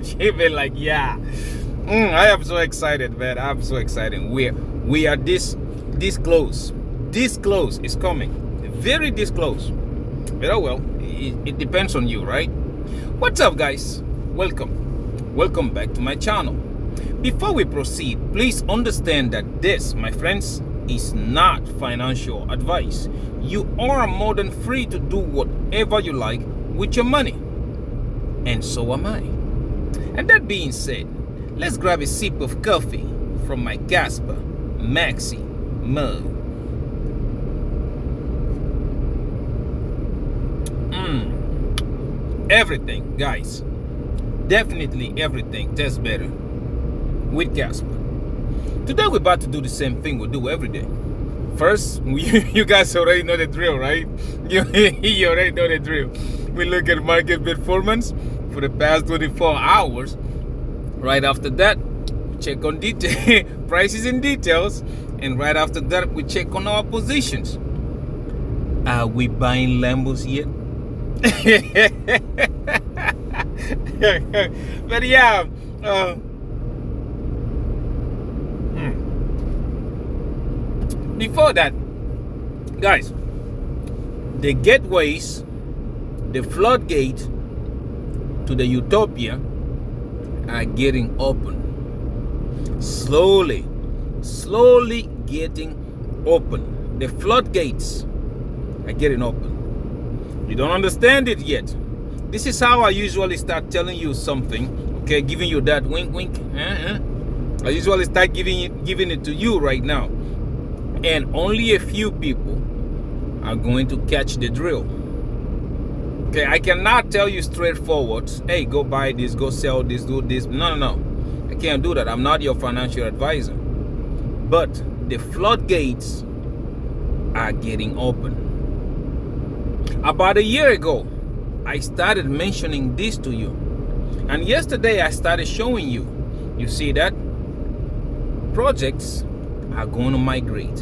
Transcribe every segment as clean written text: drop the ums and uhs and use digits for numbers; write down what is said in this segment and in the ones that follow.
She been like, yeah. I am so excited, man. I'm so excited. We are this close. This close is coming. Very this close. But oh well, it depends on you, right? What's up, guys? Welcome back to my channel. Before we proceed, please understand that this, my friends, is not financial advice. You are more than free to do whatever you like with your money. And so am I. And that being said, let's grab a sip of coffee from my Kaspa Maxi mug. Everything, guys. Definitely everything tastes better with Kaspa. Today we're about to do the same thing we do every day. First, you guys already know the drill, right? You already know the drill. We look at market performance for the past 24 hours. Right after that, we check on detail, prices and details. And right after that, we check on our positions. Are we buying Lambos yet? But yeah, before that, guys, the gateways, the floodgate to the Utopia are getting open. Slowly getting open. The floodgates are getting open. You don't understand it yet. This is how I usually start telling you something, okay, giving you that wink. I usually start giving it to you right now. And only a few people are going to catch the drill. Okay, I cannot tell you straightforward, hey, go buy this, go sell this, do this. No. I can't do that. I'm not your financial advisor. But the floodgates are getting open. About a year ago, I started mentioning this to you. And yesterday I started showing you. You see that? Projects are going to migrate.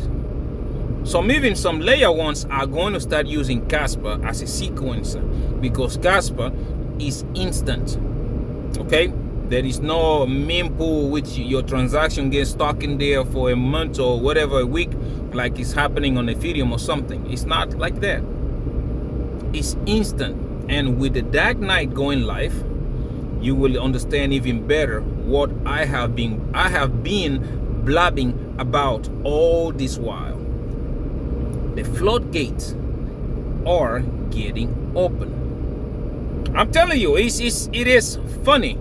Even some layer ones are going to start using Kaspa as a sequencer because Kaspa is instant. Okay? There is no mempool which your transaction gets stuck in there for a month or whatever, a week, like it's happening on Ethereum or something. It's not like that. It's instant. And with the dark night going live, you will understand even better what I have been blabbing about all this while. The floodgates are getting open. I'm telling you, it is funny.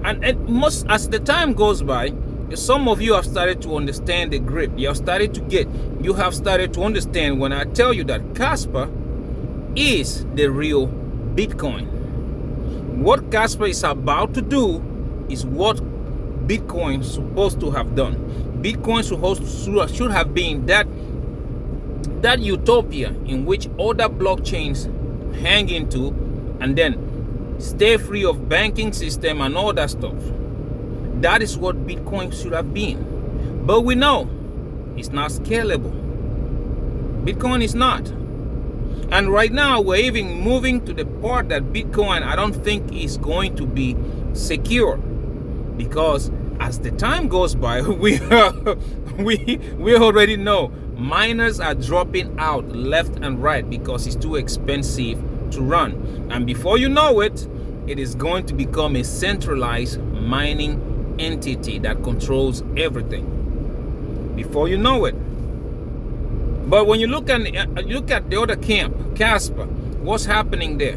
And as the time goes by, some of you have started to understand the grip. You have started to understand when I tell you that Kaspa is the real Bitcoin. What Kaspa is about to do is what Bitcoin is supposed to have done. Bitcoin should have been that utopia in which other blockchains hang into and then stay free of banking system and all that stuff. That is what Bitcoin should have been. But we know it's not scalable. Bitcoin is not. And right now we're even moving to the part that Bitcoin I don't think is going to be secure, because as the time goes by, we already know miners are dropping out left and right because it's too expensive to run. And before you know it, it is going to become a centralized mining entity that controls everything. Before you know it. But when you look at the other camp, Kaspa, what's happening there?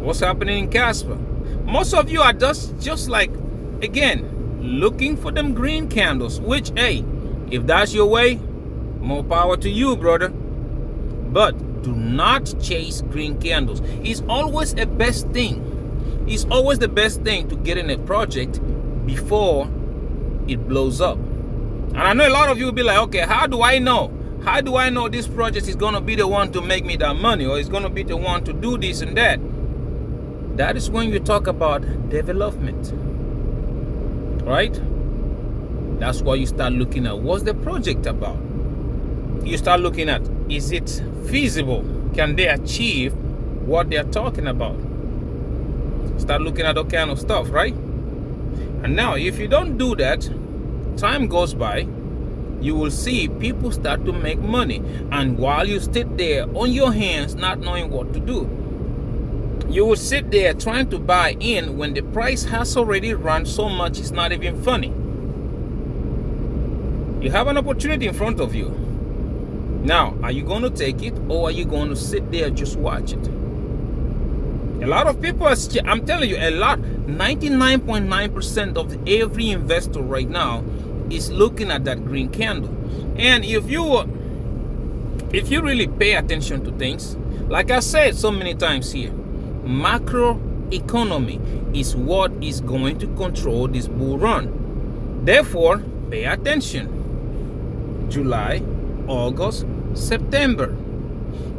What's happening in Kaspa? Most of you are just like, again, looking for them green candles, which, hey, if that's your way, more power to you, brother. But do not chase green candles. It's always the best thing. It's always the best thing to get in a project before it blows up. And I know a lot of you will be like, okay, how do I know? How do I know this project is going to be the one to make me that money, or is going to be the one to do this and that? That is when you talk about development, right? That's why you start looking at what's the project about. You start looking at, is it feasible? Can they achieve what they're talking about. Start looking at that kind of stuff, right? And now, if you don't do that, time goes by, you will see people start to make money. And while you sit there on your hands, not knowing what to do, you will sit there trying to buy in when the price has already run so much it's not even funny. You have an opportunity in front of you. Now, are you going to take it, or are you going to sit there and just watch it? A lot of people, I'm telling you, 99.9% of every investor right now is looking at that green candle. And if you really pay attention to things, like I said so many times here, macroeconomy is what is going to control this bull run. Therefore, pay attention. July, August, September.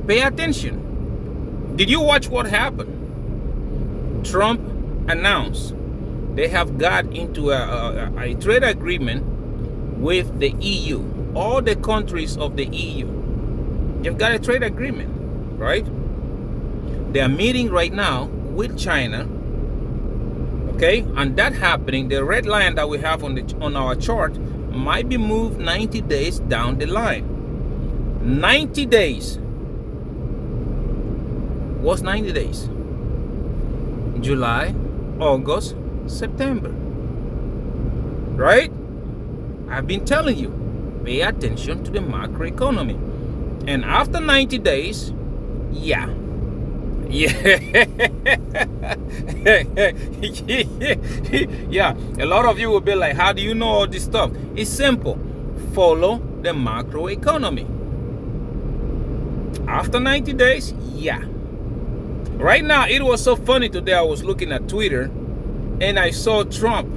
Pay attention. Did you watch what happened? Trump announced they have got into a trade agreement with the EU. All the countries of the EU. They've got a trade agreement, right? They are meeting right now with China. Okay, and that happening, the red line that we have on our chart might be moved 90 days down the line. 90 days. What's 90 days? July, August, September. Right? I've been telling you, pay attention to the macroeconomy. And after 90 days, yeah, a lot of you will be like, how do you know all this stuff? It's simple. Follow the macroeconomy. After 90 days, yeah. Right now, it was so funny today. I was looking at Twitter and I saw Trump,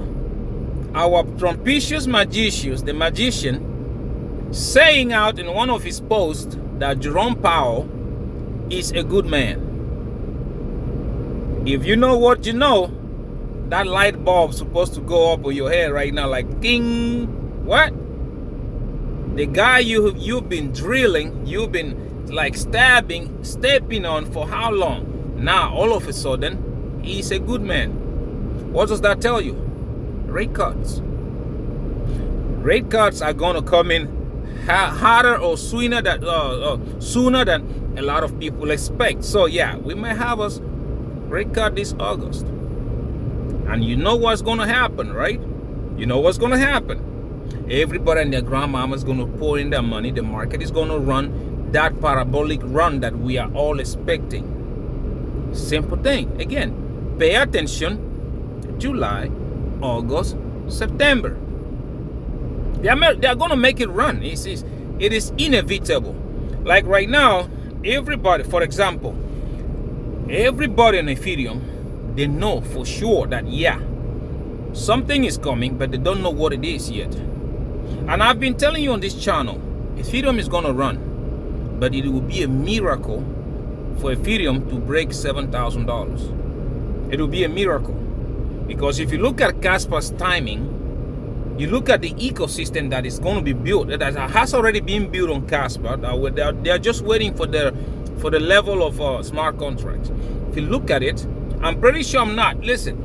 our Trumpicious magician, the magician, saying out in one of his posts that Jerome Powell is a good man. If you know what you know, that light bulb's supposed to go up on your head right now like ding. What? The guy you've been drilling, you've been like stepping on for how long? Now, all of a sudden, he's a good man. What does that tell you? Rate cuts. Rate cuts are going to come in harder or sooner than a lot of people expect. So, yeah, we might have a rate cut this August. And you know what's going to happen, right? You know what's going to happen. Everybody and their grandmama is going to pour in their money. The market is going to run that parabolic run that we are all expecting. Simple thing. Again, pay attention. July, August, September. They are going to make it run. It is inevitable. Like right now, everybody, for example, everybody on Ethereum, they know for sure that, yeah, something is coming, but they don't know what it is yet. And I've been telling you on this channel, Ethereum is going to run, but it will be a miracle for Ethereum to break $7,000. It will be a miracle. Because if you look at Kaspa's timing, you look at the ecosystem that is going to be built, that has already been built on Kaspa. They are just waiting for the level of smart contracts. If you look at it, I'm pretty sure listen,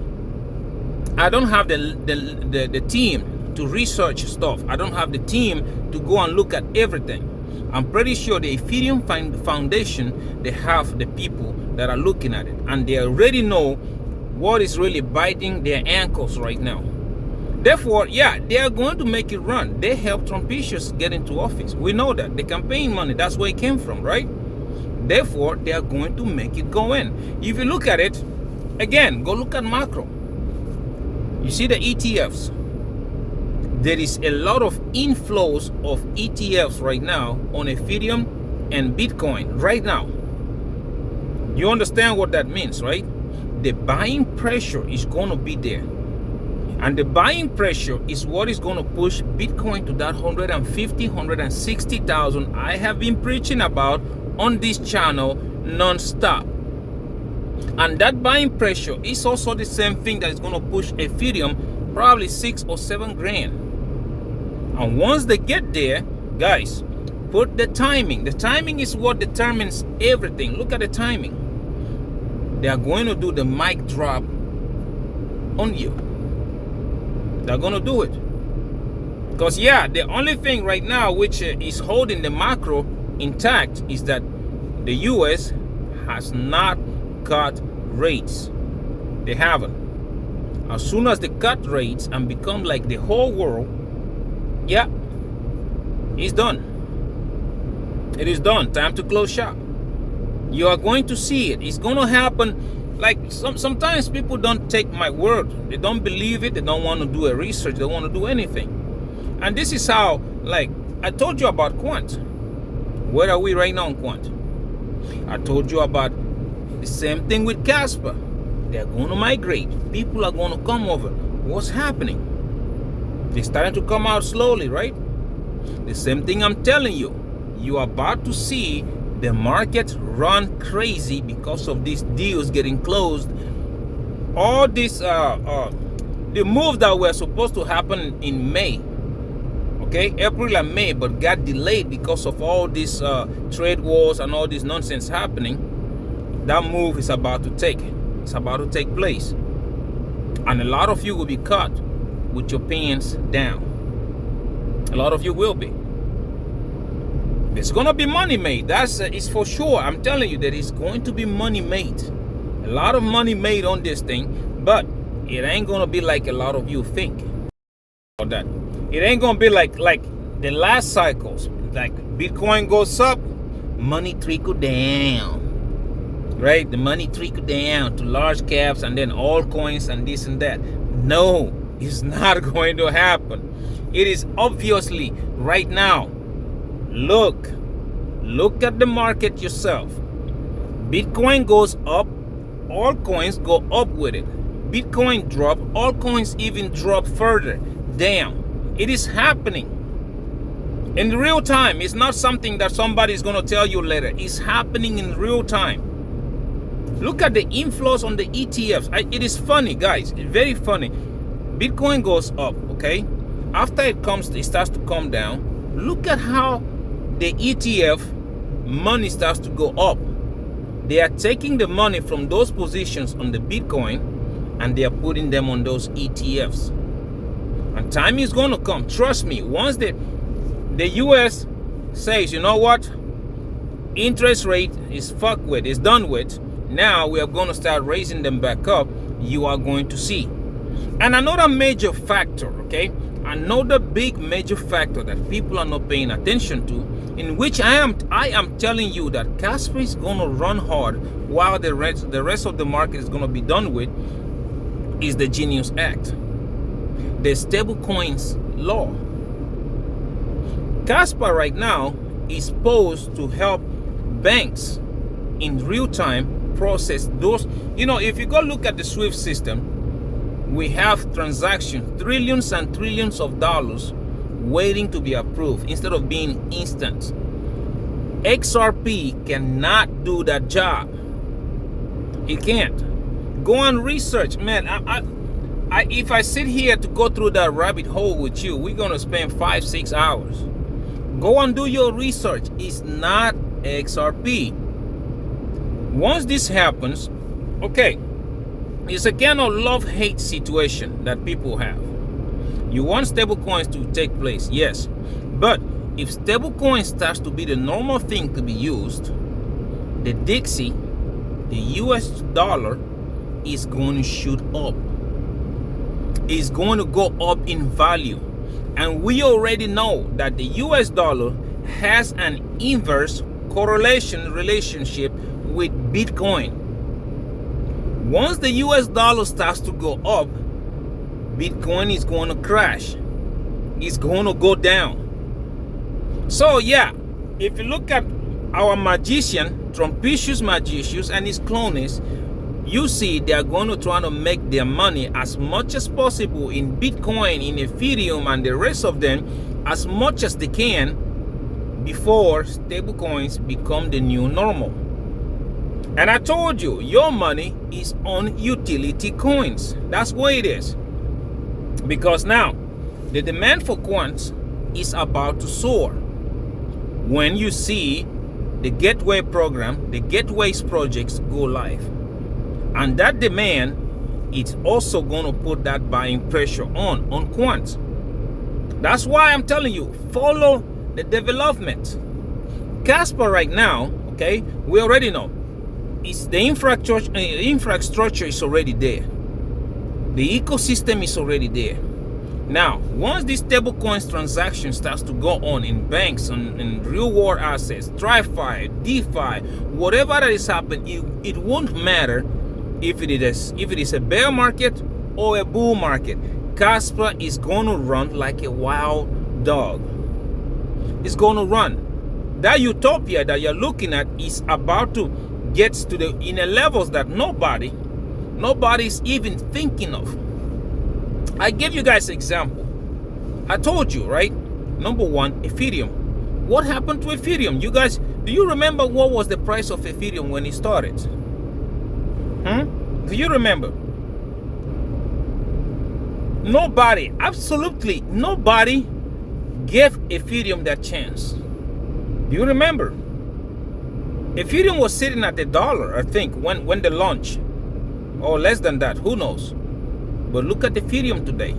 I don't have the team to research stuff. I don't have the team to go and look at everything. I'm pretty sure the Ethereum Foundation, they have the people that are looking at it, and they already know what is really biting their ankles right now. Therefore, yeah, they are going to make it run. They helped Trumpicious get into office. We know that. The campaign money, that's where it came from, right? Therefore, they are going to make it go in. If you look at it, again, go look at macro. You see the ETFs. There is a lot of inflows of ETFs right now on Ethereum and Bitcoin right now. You understand what that means, right? The buying pressure is going to be there. And the buying pressure is what is going to push Bitcoin to that 150, 160,000 I have been preaching about on this channel non-stop. And that buying pressure is also the same thing that is going to push Ethereum probably 6 or 7 grand. And once they get there, guys, put the timing. The timing is what determines everything. Look at the timing. they are going to do the mic drop on you. They're going to do it. Because yeah, the only thing right now which is holding the macro intact is that the US has not cut rates. They haven't. As soon as they cut rates and become like the whole world, yeah, it's done. It is done. Time to close shop. You are going to see it. It's going to happen. Like sometimes people don't take my word. They don't believe it. They don't want to do a research. They don't want to do anything. And this is how, like, I told you about quant. Where are we right now on quant? I told you about the same thing with Kaspa. They're going to migrate. People are going to come over. What's happening? They're starting to come out slowly, right? The same thing I'm telling you. You are about to see the market run crazy because of these deals getting closed. All this, the move that were supposed to happen in May, okay, April and May, but got delayed because of all these trade wars and all this nonsense happening. That move is about to take. It's about to take place, and a lot of you will be caught with your pants down. A lot of you will be. There's gonna be money made. That's it's for sure. I'm telling you that it's going to be money made. A lot of money made on this thing, but it ain't gonna be like a lot of you think. Or that it ain't gonna be like the last cycles. Like Bitcoin goes up, money trickle down. Right? The money trickle down to large caps and then altcoins and this and that. No, it's not going to happen. It is obviously right now. Look at the market yourself. Bitcoin goes up, altcoins go up with it. Bitcoin drop, altcoins even drop further down. It is happening in real time. It's not something that somebody is going to tell you later. It's happening in real time. Look at the inflows on the ETFs. It is funny, guys. It's very funny. Bitcoin goes up, okay? After it starts to come down. Look at how the ETF money starts to go up. They are taking the money from those positions on the Bitcoin and they are putting them on those ETFs. And time is going to come. Trust me. Once the US says, you know what? Interest rate is fucked with. It's done with. Now we are going to start raising them back up. You are going to see. And another major factor, okay? Another big major factor that people are not paying attention to, in which I am telling you that Kaspa is going to run hard while the rest of the market is going to be done with, is the Genius Act, the stablecoins law. Kaspa right now is supposed to help banks in real time process those. You know, if you go look at the SWIFT system, we have transactions, trillions and trillions of dollars waiting to be approved instead of being instant. XRP cannot do that job. It can't. Go and research, man. If I sit here to go through that rabbit hole with you, we're gonna spend 5-6 hours. Go and do your research. It's not XRP. Once this happens, okay, it's a kind of love-hate situation that people have. You want stablecoins to take place, yes. But if stablecoin starts to be the normal thing to be used, the Dixie, the US dollar, is going to shoot up. It's going to go up in value. And we already know that the US dollar has an inverse correlation relationship with Bitcoin. Once the US dollar starts to go up, Bitcoin is going to crash. It's going to go down. So yeah, if you look at our magician, Trumpicius Magicius and his cronies, you see they are going to try to make their money as much as possible in Bitcoin, in Ethereum, and the rest of them as much as they can before stablecoins become the new normal. And I told you, your money is on utility coins. That's what it is. Because now, the demand for quants is about to soar. When you see the Gateway program, the Gateways projects go live. And that demand, it's also going to put that buying pressure on quant. That's why I'm telling you, follow the development. Kaspa right now, okay, we already know, it's the infrastructure is already there. The ecosystem is already there. Now, once this stablecoins transaction starts to go on in banks, in real world assets, TradFi, DeFi, whatever that is happening, it won't matter if it is a bear market or a bull market. Kaspa is going to run like a wild dog. It's going to run. That utopia that you're looking at is about to get to the inner levels that nobody's even thinking of. I gave you guys an example. I told you, right? Number one, Ethereum. What happened to Ethereum? You guys, do you remember what was the price of Ethereum when it started? Do you remember? Nobody, absolutely nobody gave Ethereum that chance. Do you remember? Ethereum was sitting at $1, I think, when the launch, or less than that, who knows? But look at Ethereum today.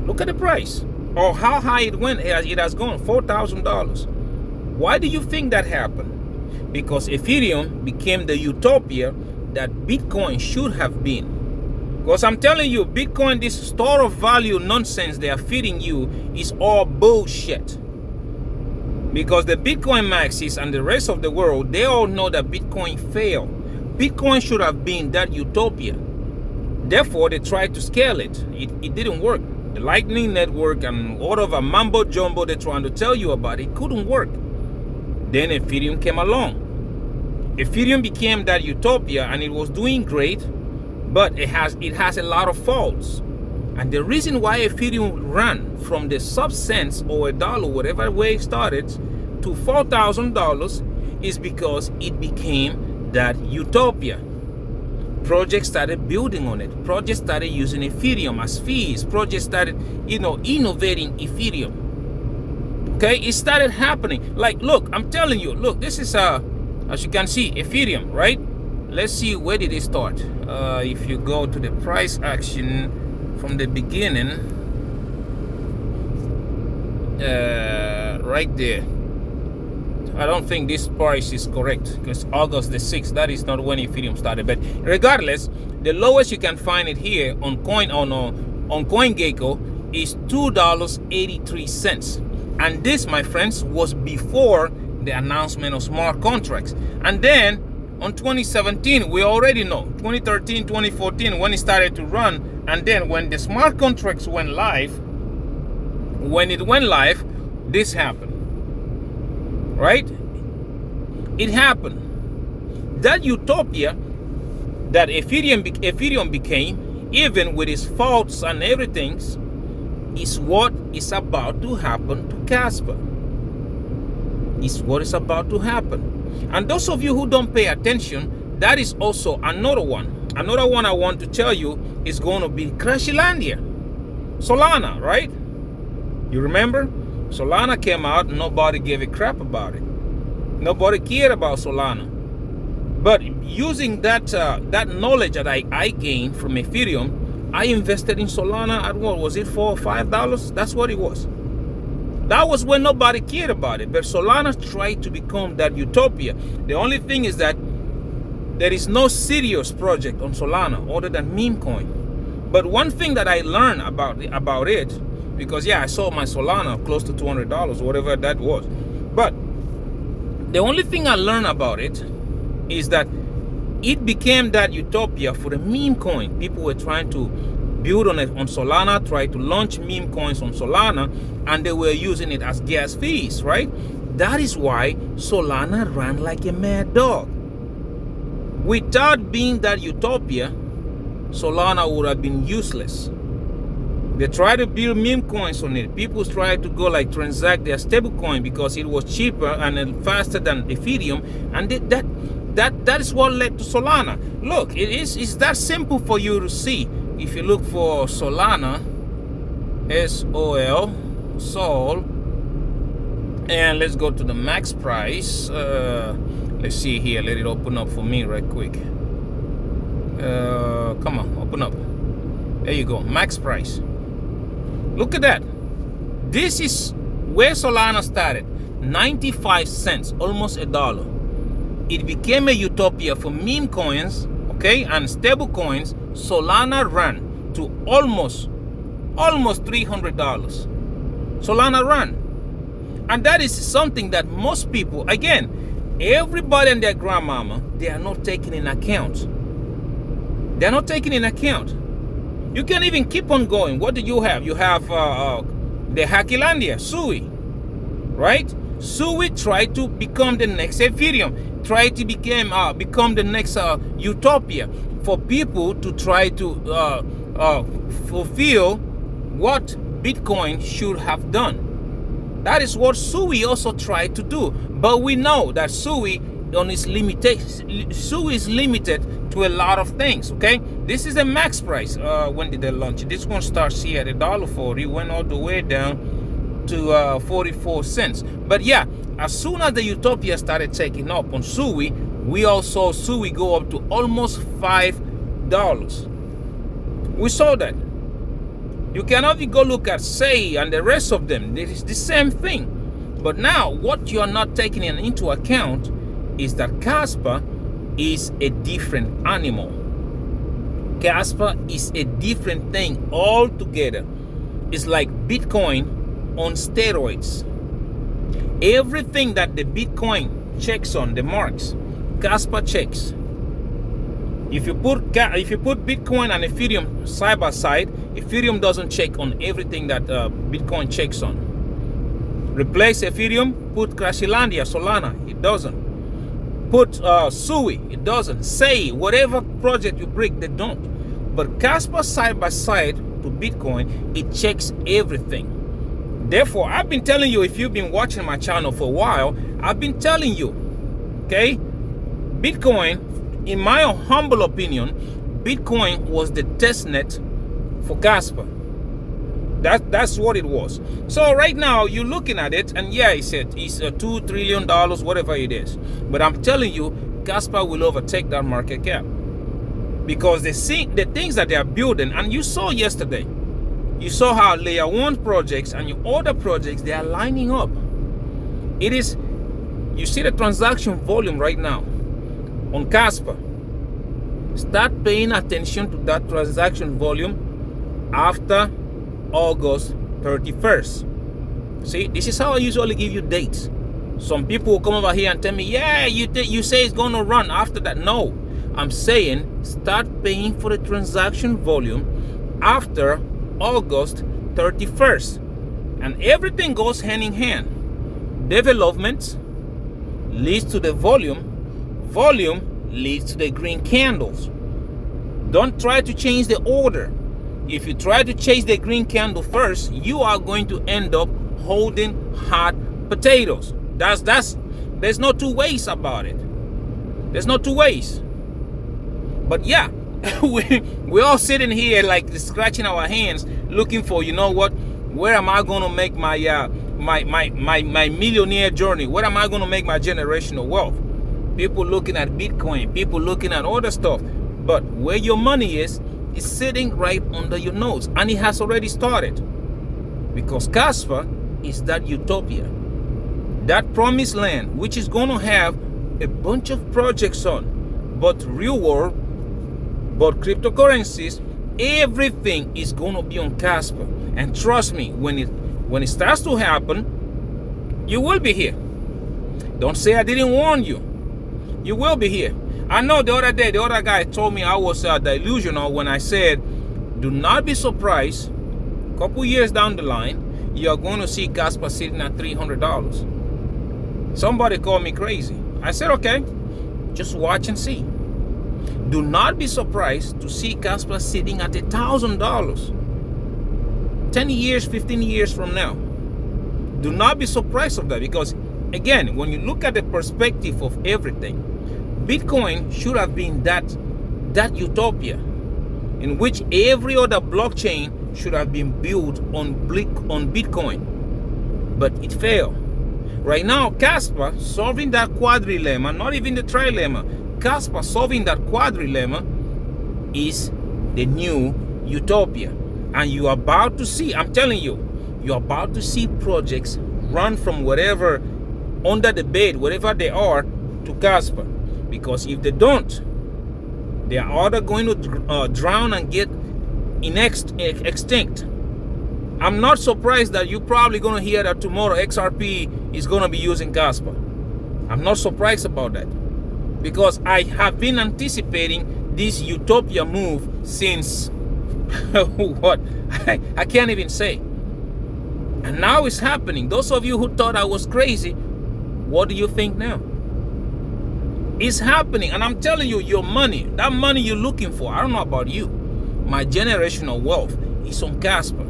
Look at the price, or how high it went. It has gone $4,000. Why do you think that happened? Because Ethereum became the utopia that Bitcoin should have been. Because I'm telling you, Bitcoin, this store of value nonsense they are feeding you is all bullshit. Because the Bitcoin maxis and the rest of the world, they all know that Bitcoin failed. Bitcoin should have been that utopia. Therefore, they tried to scale it. It didn't work. The Lightning Network and all of a mumbo jumbo they're trying to tell you about, it couldn't work. Then Ethereum came along. Ethereum became that utopia and it was doing great, but it has a lot of faults. And the reason why Ethereum ran from the sub-cents or $1, whatever way it started, to $4,000 is because it became that utopia. Projects started building on it. Projects started using Ethereum as fees. Projects started, innovating Ethereum. Okay, it started happening. Like, look, I'm telling you, look, this is as you can see, Ethereum, right? Let's see, where did it start? If you go to the price action from the beginning, right there. I don't think this price is correct because August the 6th, that is not when Ethereum started. But regardless, the lowest you can find it here on CoinGecko is $2.83. And this, my friends, was before the announcement of smart contracts. And then on 2017, we already know, 2013, 2014, when it started to run. And then when the smart contracts went live, this happened. Right? It happened. That utopia that Ethereum became, even with its faults and everything, is what is about to happen to Kaspa. Is what is about to happen. And those of you who don't pay attention, that is also another one. Another one I want to tell you is going to be Crashilandia. Solana, right? You remember? Solana came out, nobody gave a crap about it. Nobody cared about Solana. But using that knowledge that I gained from Ethereum, I invested in Solana at what was it, $4 or $5? That's what it was. That was when nobody cared about it. But Solana tried to become that utopia. The only thing is that there is no serious project on Solana other than meme coin. But one thing that I learned about it, because yeah, I sold my Solana close to $200, whatever that was. But the only thing I learned about it is that it became that utopia for the meme coin. People were trying to build on it on Solana, try to launch meme coins on Solana, and they were using it as gas fees, right? That is why Solana ran like a mad dog. Without being that utopia, Solana would have been useless. They tried to build meme coins on it. People tried to go like transact their stable coin because it was cheaper and faster than Ethereum, and that is what led to Solana. Look, it's that simple for you to see. If you look for Solana, Sol, and let's go to the max price. Let's see here. Let it open up for me right quick. Come on, open up. There you go, max price. Look at that. This is where Solana started, 95 cents, almost $1. It became a utopia for meme coins, okay, and stable coins. Solana ran to almost $300. Solana ran. And that is something that most people, again, everybody and their grandmama, they are not taking in account. They're not taking in account. You can even keep on going. What do you have? You have the Hakilandia, Sui, right? Sui tried to become the next Ethereum, tried to become the next Utopia, for people to try to fulfill what Bitcoin should have done. That is what Sui also tried to do. But we know that Sui is limited to a lot of things, okay? This is a max price. When did they launch it? This one starts here at $1.40, went all the way down to 44 cents. But yeah, as soon as the Utopia started taking up on Sui, we all saw Sui go up to almost $5. We saw that. You can only go look at Say and the rest of them. It is the same thing. But now, what you are not taking into account is that Kaspa is a different animal. Kaspa is a different thing altogether. It's like Bitcoin on steroids. Everything that the Bitcoin checks on, the marks, Kaspa checks. If you put Bitcoin and Ethereum side by side, Ethereum doesn't check on everything that Bitcoin checks on. Replace Ethereum, put Crashilandia, Solana, it doesn't. Put Sui, it doesn't. Say, whatever project you break, they don't. But Kaspa side by side to Bitcoin, it checks everything. Therefore, I've been telling you, if you've been watching my channel for a while, I've been telling you, okay, Bitcoin, in my humble opinion, Bitcoin was the testnet for Kaspa. That's what it was. So right now you're looking at it, and yeah, it's $2 trillion, whatever it is. But I'm telling you, Kaspa will overtake that market cap because they see the things that they are building. And you saw yesterday, you saw how layer 1 projects and your other projects, they are lining up. It is, you see the transaction volume right now on Kaspa. Start paying attention to that transaction volume after August 31st. See, this is how I usually give you dates. Some people will come over here and tell me, yeah, you say it's going to run after that. No, I'm saying start paying for the transaction volume after August 31st. And everything goes hand in hand. Development leads to the volume. Volume leads to the green candles. Don't try to change the order. If you try to chase the green candle first, you are going to end up holding hot potatoes. There's no two ways about it. There's no two ways. But yeah, we're all sitting here like scratching our hands, looking for, you know what? Where am I going to make my my millionaire journey? Where am I going to make my generational wealth? People looking at Bitcoin, people looking at other stuff. But where your money is sitting right under your nose. And it has already started. Because Kaspa is that utopia. That promised land, which is going to have a bunch of projects on. But real world, but cryptocurrencies, everything is going to be on Kaspa. And trust me, when it starts to happen, you will be here. Don't say I didn't warn you. You will be here. I know the other day, the other guy told me I was delusional when I said, do not be surprised, a couple years down the line, you're going to see Kaspa sitting at $300. Somebody called me crazy. I said, okay, just watch and see. Do not be surprised to see Kaspa sitting at $1,000. 10 years, 15 years from now. Do not be surprised of that because, again, when you look at the perspective of everything, Bitcoin should have been that utopia in which every other blockchain should have been built on Bitcoin. But it failed. Right now, Kaspa solving that quadrilemma, not even the trilemma, Kaspa solving that quadrilemma is the new Utopia. And you're about to see, I'm telling you, you're about to see projects run from whatever under the bed, wherever they are, to Kaspa. Because if they don't, they are either going to drown and get extinct. I'm not surprised that you're probably going to hear that tomorrow XRP is going to be using Kaspa. I'm not surprised about that, because I have been anticipating this Utopia move since what? I can't even say. And now it's happening. Those of you who thought I was crazy, what do you think now? It's happening. And I'm telling you, your money, that money you're looking for, I don't know about you, my generational wealth is on Kaspa.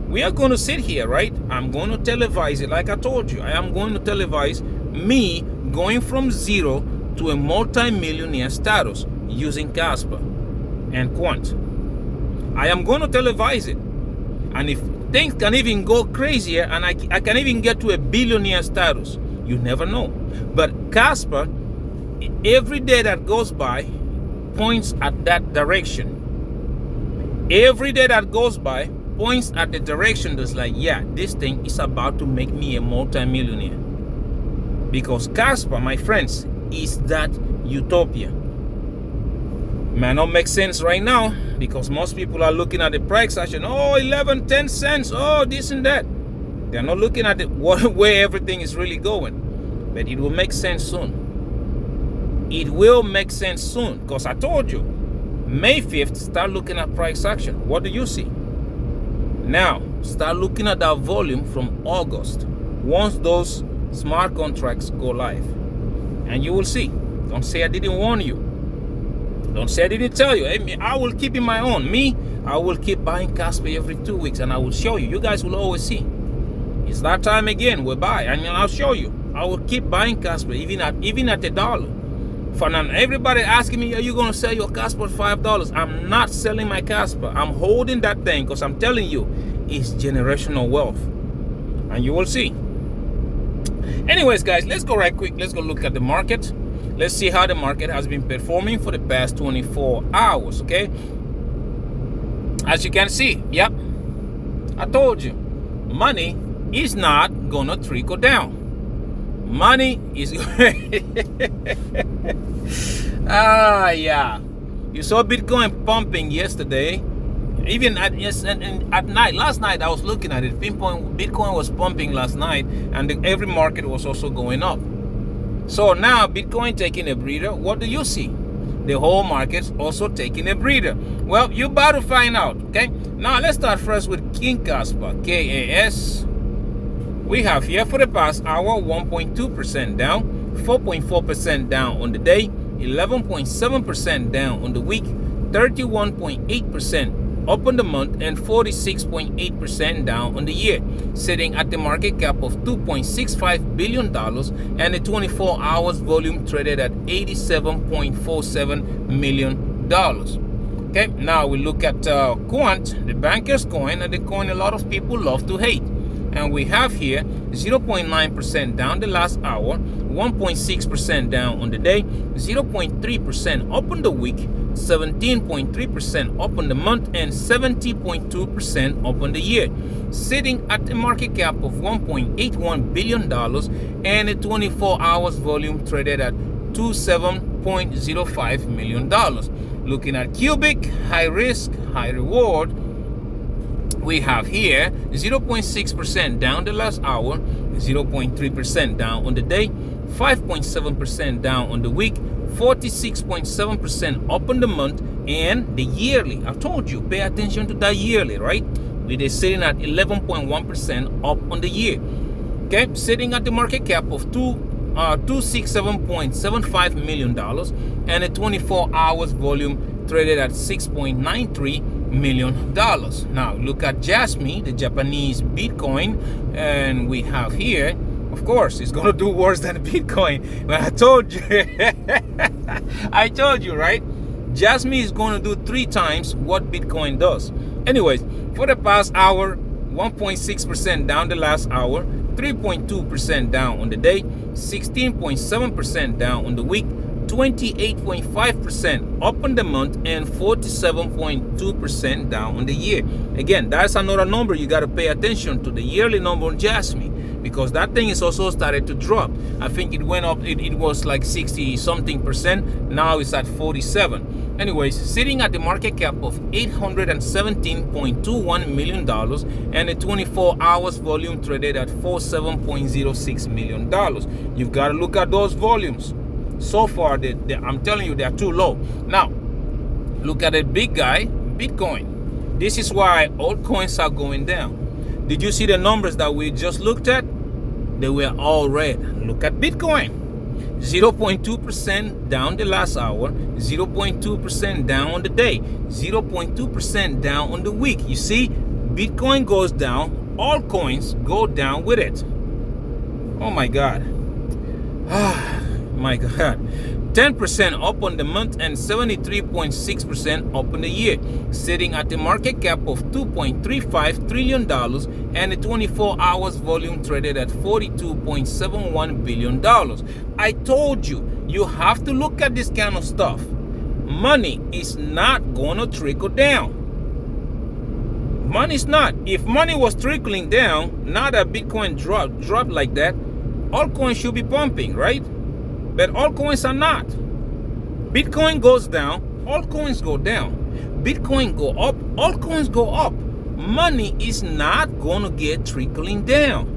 We are going to sit here, right? I'm going to televise it like I told you. I am going to televise me going from zero to a multi-millionaire status using Kaspa and Quant. I am going to televise it. And if things can even go crazier and I can even get to a billionaire status, you never know. But Kaspa, every day that goes by points at that direction. Every day that goes by points at the direction that's like, yeah, this thing is about to make me a multi-millionaire. Because Kaspa, my friends, is that Utopia. May not make sense right now, because most people are looking at the price action. Oh, 11, 10 cents. Oh, this and that. They're not looking at where everything is really going. But it will make sense soon. It will make sense soon. Because I told you, May 5th, start looking at price action. What do you see? Now, start looking at that volume from August. Once those smart contracts go live. And you will see. Don't say I didn't warn you. Don't say I didn't tell you. I will keep in my own. I will keep buying Kaspa every 2 weeks, and I will show you. You guys will always see. It's that time again. We'll buy, and I'll show you. I will keep buying Kaspa even at $1. For now, everybody asking me, are you going to sell your Kaspa at $5? I'm not selling my Kaspa. I'm holding that thing because I'm telling you, it's generational wealth, and you will see. Anyways, guys, let's go right quick. Let's go look at the market. Let's see how the market has been performing for the past 24 hours, okay? As you can see, yep, I told you, money is not gonna trickle down. Money is yeah. You saw Bitcoin pumping yesterday. Even at night, last night I was looking at it. Bitcoin was pumping last night, and every market was also going up. So now Bitcoin taking a breather. What do you see? The whole market's also taking a breather. Well, you're about to find out, okay? Now let's start first with King Kaspa, KAS. We have here for the past hour 1.2% down, 4.4% down on the day, 11.7% down on the week, 31.8% up on the month, and 46.8% down on the year, sitting at the market cap of $2.65 billion and a 24 hours volume traded at $87.47 million. Okay, now we look at Quant, the banker's coin, and the coin a lot of people love to hate. And we have here 0.9% down the last hour, 1.6% down on the day, 0.3% up on the week, 17.3% up on the month, and 70.2% up on the year, sitting at a market cap of $1.81 billion and a 24 hours volume traded at $27.05 million. Looking at Cubic, high risk, high reward, we have here 0.6% down the last hour, 0.3% down on the day, 5.7% down on the week, 46.7% up on the month, and the yearly. I told you, pay attention to that yearly, right? It is sitting at 11.1% up on the year. Okay, sitting at the market cap of $267.75 million and a 24 hours volume traded at $6.93 million. Now look at Jasmine, the Japanese Bitcoin, and we have here, of course, it's gonna do worse than Bitcoin. But I told you, I told you, right? Jasmine is gonna do 3 times what Bitcoin does. Anyways, for the past hour, 1.6% down the last hour, 3.2% down on the day, 16.7% down on the week, 28.5% up on the month and 47.2% down on the year. Again, that's another number you got to pay attention to, the yearly number on Jasmine, because that thing is also started to drop. I think it went up, it was like 60 something percent. Now it's at 47. Anyways, sitting at the market cap of $817.21 million and a 24 hours volume traded at $47.06 million. You've got to look at those volumes. So far, I'm telling you, they're too low. Now, look at the big guy, Bitcoin. This is why altcoins are going down. Did you see the numbers that we just looked at? They were all red. Look at Bitcoin. 0.2% down the last hour, 0.2% down on the day, 0.2% down on the week. You see, Bitcoin goes down, altcoins go down with it. Oh my God. Ah, my God. 10% up on the month and 73.6% up on the year, sitting at the market cap of $2.35 trillion and a 24 hours volume traded at $42.71 billion. I told you, you have to look at this kind of stuff. Money is not gonna trickle down. Money's not. If money was trickling down, now that Bitcoin dropped like that, altcoins should be pumping, right? But altcoins are not. Bitcoin goes down, altcoins go down. Bitcoin go up, altcoins go up. Money is not going to get trickling down.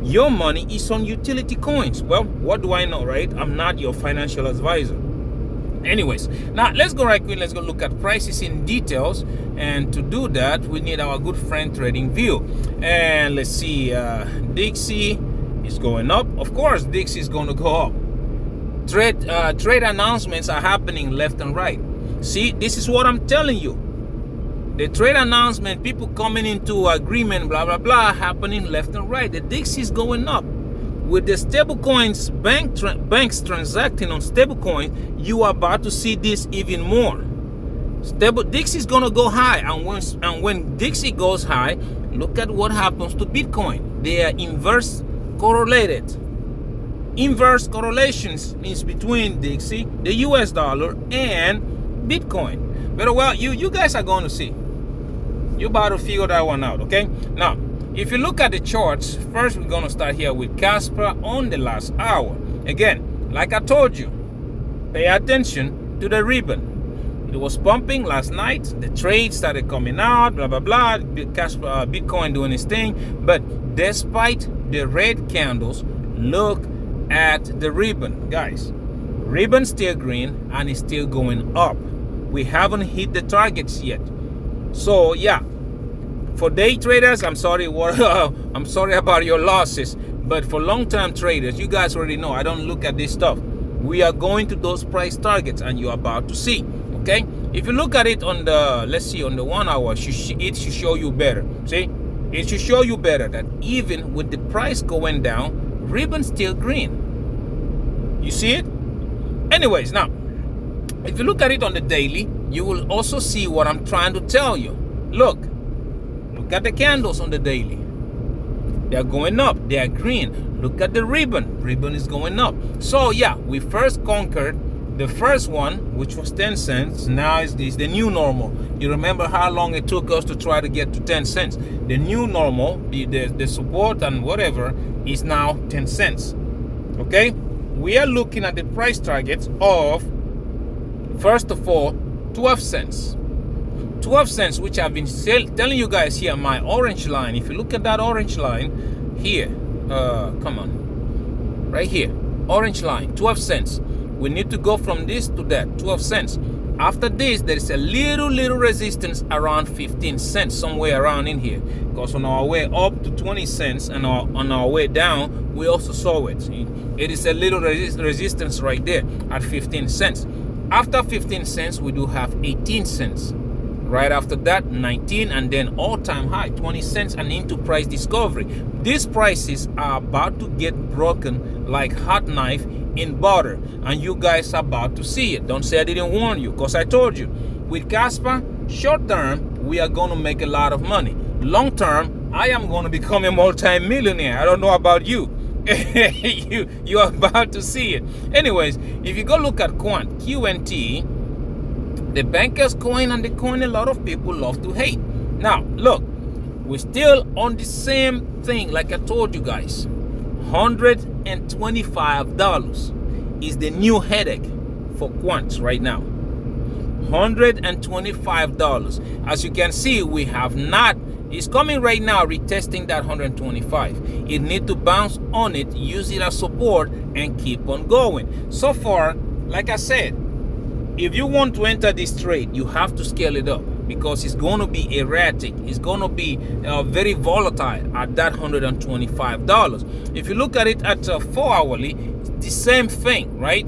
Your money is on utility coins. Well, what do I know, right? I'm not your financial advisor. Anyways, now let's go right quick. Let's go look at prices in details. And to do that, we need our good friend TradingView. And let's see, Dixie is going up. Of course, Dixie is going to go up. Trade announcements are happening left and right. See, this is what I'm telling you. The trade announcement, people coming into agreement, blah, blah, blah, happening left and right. The Dixie is going up. With the stable coins, banks transacting on stable coins, you are about to see this even more. Dixie is going to go high. And when Dixie goes high, look at what happens to Bitcoin. They are inverse correlated. Inverse correlations means between Dixie, the US dollar, and Bitcoin. But well, you guys are going to see. You're about to figure that one out, okay? Now, if you look at the charts, first we're going to start here with Kaspa on the last hour. Again, like I told you, pay attention to the ribbon. It was pumping last night. The trade started coming out, blah, blah, blah. Bitcoin doing its thing. But despite the red candles, look at the ribbon, guys. Ribbon still green and it's still going up. We haven't hit the targets yet. So yeah, for day traders, I'm sorry about your losses. But for long-term traders, you guys already know I don't look at this stuff. We are going to those price targets and you're about to see. Okay, if you look at it on the, let's see, on the 1 hour, it should show you better. See, it should show you better that even with the price going down, ribbon still green. You see it? Anyways, now, if you look at it on the daily, you will also see what I'm trying to tell you. Look at the candles on the daily. They're going up. They're green. Look at the ribbon. Ribbon is going up. So yeah, we first conquered the first one, which was 10 cents. Now is the new normal. You remember how long it took us to try to get to 10 cents. The new normal, the support and whatever, is now 10 cents. Okay? We are looking at the price targets of, first of all, 12 cents. 12 cents, which I've been telling you guys here, my orange line. If you look at that orange line here, come on, right here, orange line, 12 cents. We need to go from this to that, 12 cents. After this, there is a little resistance around 15 cents, somewhere around in here. Because on our way up to 20 cents and on our way down, we also saw it. It is a little resistance right there at 15 cents. After 15 cents, we do have 18 cents. Right after that, 19, and then all-time high, 20 cents, and into price discovery. These prices are about to get broken like hot knife in butter, and you guys are about to see it. Don't say I didn't warn you, because I told you. With Kaspa, short term, we are going to make a lot of money. Long term, I am going to become a multi-millionaire. I don't know about you, you are about to see it. Anyways, if you go look at Quant, QNT, the bankers coin and the coin a lot of people love to hate. Now, look, we're still on the same thing like I told you guys. $125 is the new headache for quants right now. $125. As you can see, we have not, it's coming right now, retesting that 125. It need to bounce on it, use it as support, and keep on going. So far, like I said, if you want to enter this trade, you have to scale it up, because it's going to be erratic. It's going to be very volatile at that $125. If you look at it at 4 hourly, it's the same thing, right?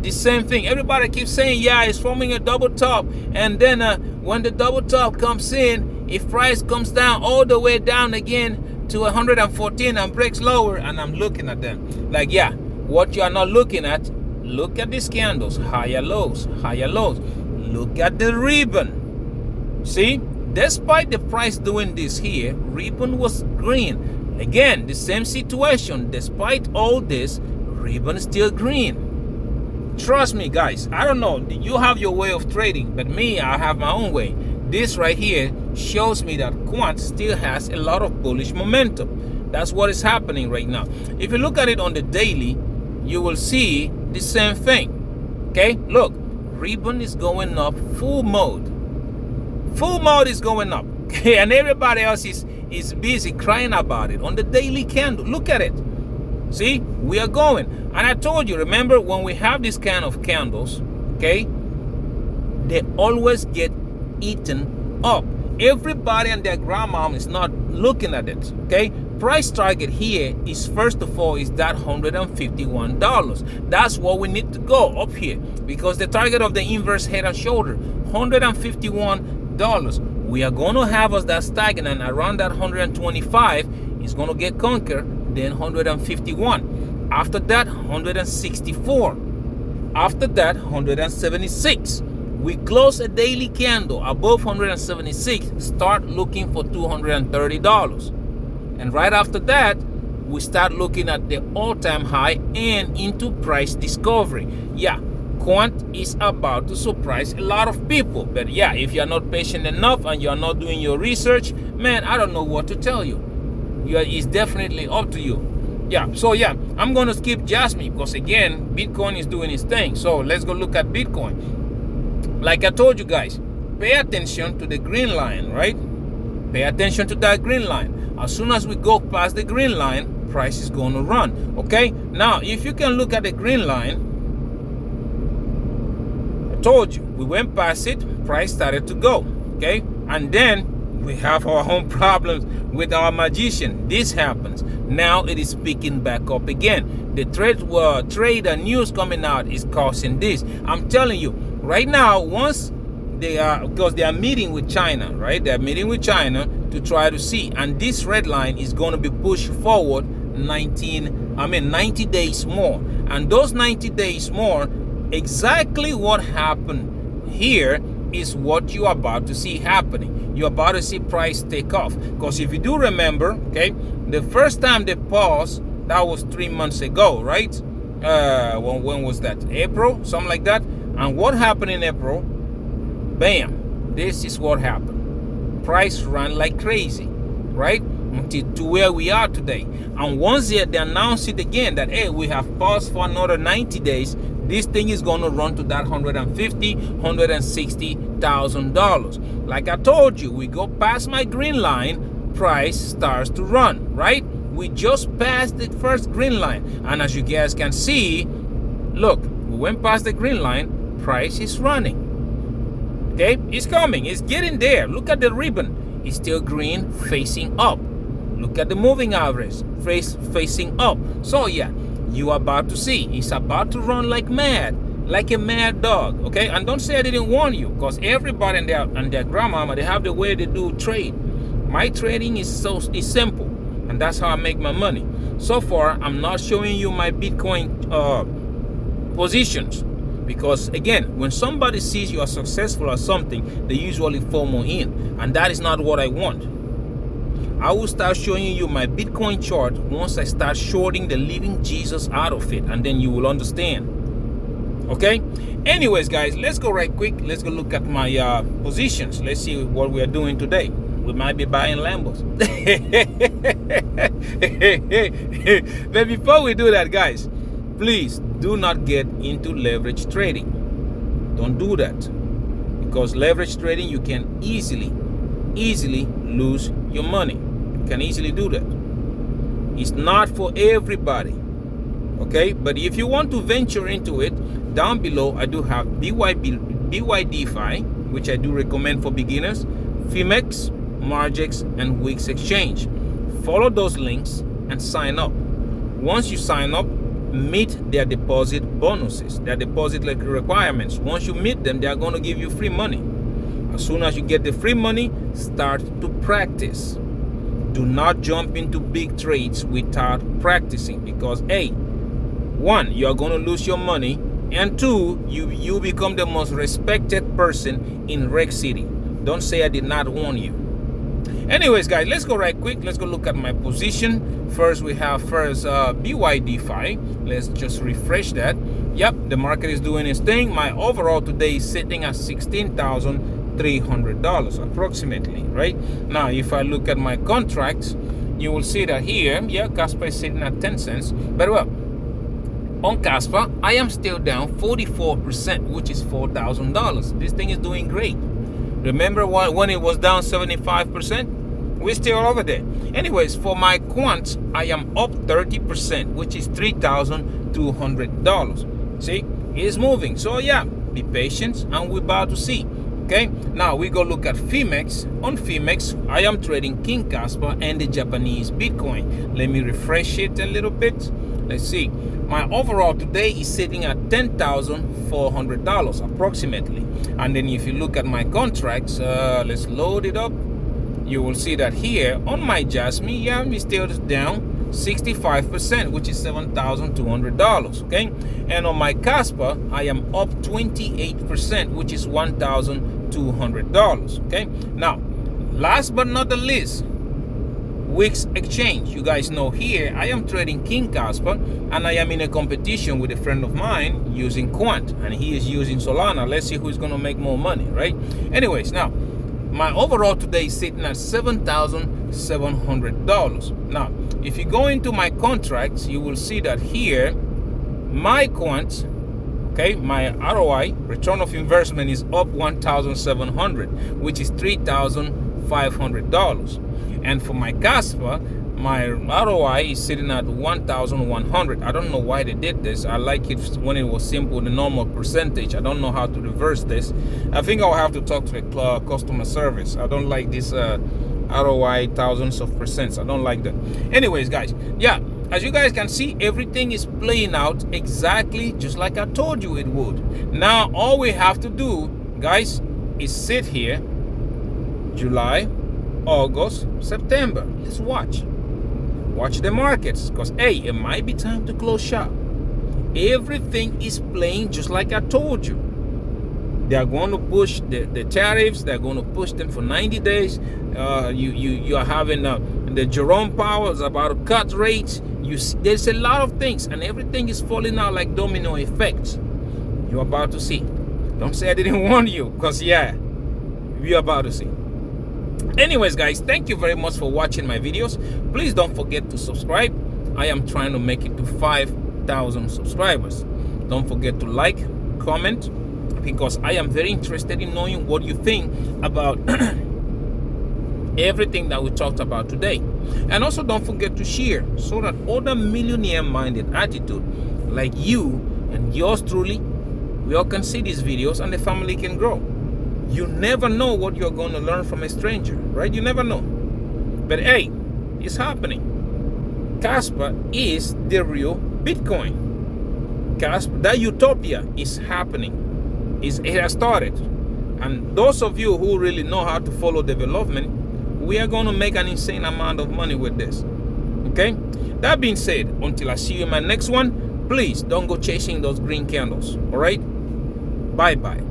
The same thing. Everybody keeps saying, yeah, it's forming a double top. And then when the double top comes in, if price comes down all the way down again to 114 and breaks lower, and I'm looking at them like, yeah, what you are not looking at, look at these candles, higher lows, higher lows. Look at the ribbon. See, despite the price doing this here, ribbon was green. Again, the same situation. Despite all this, ribbon is still green. Trust me, guys. I don't know. You have your way of trading, but me, I have my own way. This right here shows me that quant still has a lot of bullish momentum. That's what is happening right now. If you look at it on the daily, you will see the same thing. Okay, look, ribbon is going up full mode. Full mode is going up. Okay, and everybody else is busy crying about it on the daily candle. Look at it. See, we are going. And I told you, remember, when we have this kind of candles, okay, they always get eaten up. Everybody and their grandmom is not looking at it. Okay, price target here is, first of all, is that $151. That's what we need to go up here, because the target of the inverse head and shoulder, $151. We are going to have us that stagnant around that 125. Is going to get conquered, then 151. After that, 164. After that, 176. We close a daily candle above 176, start looking for $230. And right after that, we start looking at the all-time high and into price discovery. Yeah, quant is about to surprise a lot of people. But yeah, if you're not patient enough and you're not doing your research, man, I don't know what to tell you. It's definitely up to you. Yeah, so yeah, I'm going to skip Jasmine because, again, Bitcoin is doing its thing. So let's go look at Bitcoin. Like I told you guys, pay attention to the green line, right? Pay attention to that green line. As soon as we go past the green line, price is going to run, okay? Now, if you can look at the green line, I told you, we went past it, price started to go, okay? And then we have our own problems with our magician. This happens. Now it is picking back up again. The trade news coming out is causing this. I'm telling you, right now, once they are, because they are meeting with China, right? They are meeting with China to try to see. And this red line is going to be pushed forward 90 days more. And those 90 days more, exactly what happened here is what you are about to see happening. You're about to see price take off. Because if you do remember, okay, the first time they paused, that was 3 months ago, right? When was that? April, something like that. And what happened in April? Bam, this is what happened. Price ran like crazy, right? Until to where we are today. And once they announce it again that, hey, we have paused for another 90 days, this thing is going to run to that $150,000-$160,000. Like I told you, we go past my green line, price starts to run, right? We just passed the first green line. And as you guys can see, look, we went past the green line, price is running. Okay, it's coming, it's getting there. Look at the ribbon, it's still green, facing up. Look at the moving average, facing up. So yeah, you are about to see, it's about to run like mad, like a mad dog. Okay, and don't say I didn't warn you, because everybody and their grandmama, they have the way they do trade. My trading is simple, and that's how I make my money. So far, I'm not showing you my Bitcoin positions. Because again, when somebody sees you are successful or something, they usually FOMO in. And that is not what I want. I will start showing you my Bitcoin chart once I start shorting the living Jesus out of it, and then you will understand. Okay? Anyways, guys, let's go right quick. Let's go look at my positions. Let's see what we are doing today. We might be buying Lambos. But before we do that, guys, please do not get into leverage trading. Don't do that, because leverage trading, you can easily lose your money. You can easily do that. It's not for everybody. Okay, but if you want to venture into it, down below I do have Bydfi, which I do recommend for beginners, Phemex, Margex, and Wix Exchange. Follow those links and sign up. Once you sign up, meet their deposit bonuses, their deposit requirements. Once you meet them, they are going to give you free money. As soon as you get the free money, start to practice. Do not jump into big trades without practicing, because A, one, you are going to lose your money, and two, you become the most respected person in Rec City. Don't say I did not warn you. Anyways, guys, let's go right quick. Let's go look at my position. First, we have Bydfi. Let's just refresh that. Yep, the market is doing its thing. My overall today is sitting at $16,300 approximately, right? Now, if I look at my contracts, you will see that here, yeah, Kaspa is sitting at 10 cents. But well, on Kaspa, I am still down 44%, which is $4,000. This thing is doing great. Remember when it was down 75%? We're still over there. Anyways, for my quant, I am up 30%, which is $3,200. See, it's moving. So yeah, be patient, and we're about to see. Okay, now we go look at Phemex. On Phemex, I am trading King Kaspa and the Japanese Bitcoin. Let me refresh it a little bit. Let's see. My overall today is sitting at $10,400 approximately. And then if you look at my contracts, let's load it up. You will see that here on my Jasmine, yeah, we still down 65%, which is $7,200. Okay, and on my Kaspa, I am up 28%, which is $1,200. Okay, now last but not the least, Wix Exchange. You guys know here I am trading King Kaspa, and I am in a competition with a friend of mine using Quant, and he is using Solana. Let's see who's gonna make more money, right? Anyways, now my overall today is sitting at $7,700. Now, if you go into my contracts, you will see that here my Quant, okay, my ROI, return of investment, is up 1,700, which is $3,500. And for my Kaspa, my ROI is sitting at 1,100. I don't know why they did this. I like it when it was simple, the normal percentage. I don't know how to reverse this. I think I'll have to talk to the customer service. I don't like this ROI thousands of percents. I don't like that. Anyways, guys, yeah, as you guys can see, everything is playing out exactly just like I told you it would. Now, all we have to do, guys, is sit here, July, August, September. Let's watch the markets, because hey, it might be time to close shop. Everything is playing just like I told you. They are going to push the tariffs. They're going to push them for 90 days. You are having the Jerome Powell is about to cut rates. There's a lot of things, and everything is falling out like domino effects. You're about to see. Don't say I didn't warn you, because yeah, we're about to see. Anyways, guys, thank you very much for watching my videos. Please don't forget to subscribe. I am trying to make it to 5,000 subscribers. Don't forget to like, comment, because I am very interested in knowing what you think about everything that we talked about today. And also don't forget to share, so that other millionaire-minded attitude like you and yours truly, we all can see these videos and the family can grow. You never know what you're going to learn from a stranger, right? You never know. But hey, it's happening. Kaspa is the real Bitcoin. Kaspa, that Utopia is happening. It has started. And those of you who really know how to follow development, we are going to make an insane amount of money with this. Okay? That being said, until I see you in my next one, please don't go chasing those green candles. All right? Bye-bye.